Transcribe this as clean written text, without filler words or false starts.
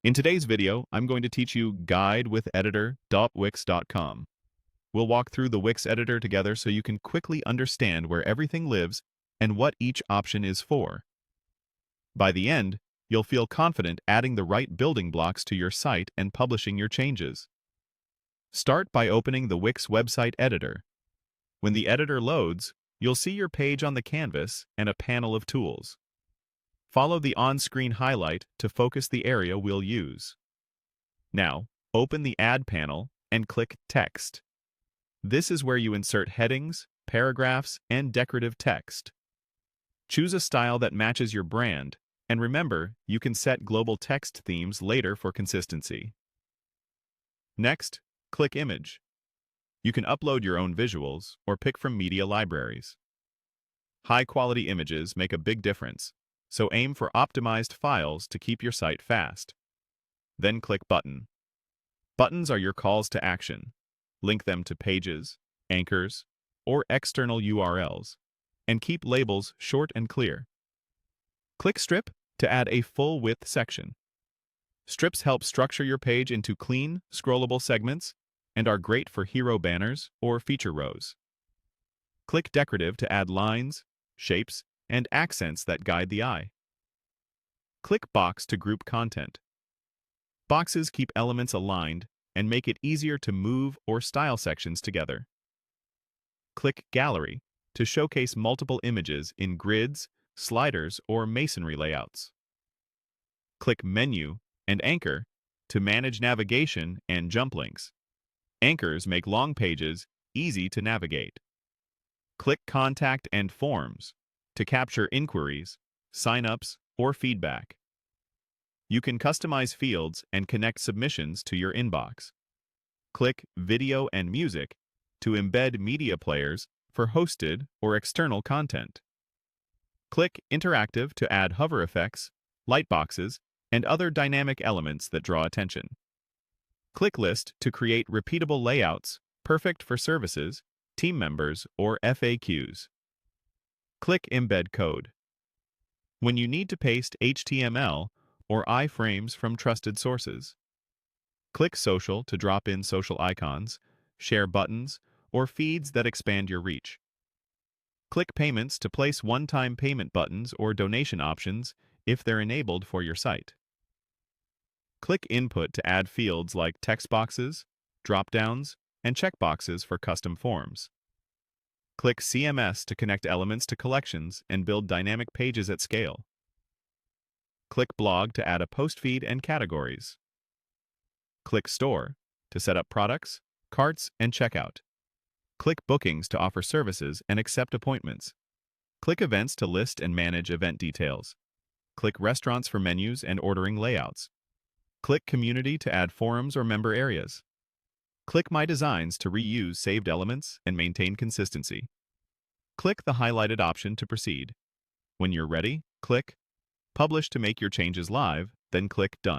In today's video, I'm going to teach you guidewitheditor.wix.com. We'll walk through the Wix editor together so you can quickly understand where everything lives and what each option is for. By the end, you'll feel confident adding the right building blocks to your site and publishing your changes. Start by opening the Wix website editor. When the editor loads, you'll see your page on the canvas and a panel of tools. Follow the on-screen highlight to focus the area we'll use. Now, open the Add panel and click Text. This is where you insert headings, paragraphs, and decorative text. Choose a style that matches your brand, and remember, you can set global text themes later for consistency. Next, click Image. You can upload your own visuals or pick from media libraries. High-quality images make a big difference, so aim for optimized files to keep your site fast. Then click Button. Buttons are your calls to action. Link them to pages, anchors, or external URLs, and keep labels short and clear. Click Strip to add a full-width section. Strips help structure your page into clean, scrollable segments and are great for hero banners or feature rows. Click Decorative to add lines, shapes, and accents that guide the eye. Click Box to group content. Boxes keep elements aligned and make it easier to move or style sections together. Click Gallery to showcase multiple images in grids, sliders, or masonry layouts. Click Menu and Anchor to manage navigation and jump links. Anchors make long pages easy to navigate. Click Contact and Forms to capture inquiries, sign-ups, or feedback. You can customize fields and connect submissions to your inbox. Click Video and Music to embed media players for hosted or external content. Click Interactive to add hover effects, lightboxes, and other dynamic elements that draw attention. Click List to create repeatable layouts, perfect for services, team members, or FAQs. Click Embed Code. When you need to paste HTML or iframes from trusted sources. Click Social to drop in social icons, share buttons, or feeds that expand your reach. Click Payments to place one-time payment buttons or donation options if they're enabled for your site. Click Input to add fields like text boxes, drop-downs, and checkboxes for custom forms. Click CMS to connect elements to collections and build dynamic pages at scale. Click Blog to add a post feed and categories. Click Store to set up products, carts, and checkout. Click Bookings to offer services and accept appointments. Click Events to list and manage event details. Click Restaurants for menus and ordering layouts. Click Community to add forums or member areas. Click My Designs to reuse saved elements and maintain consistency. Click the highlighted option to proceed. When you're ready, click Publish to make your changes live, then click Done.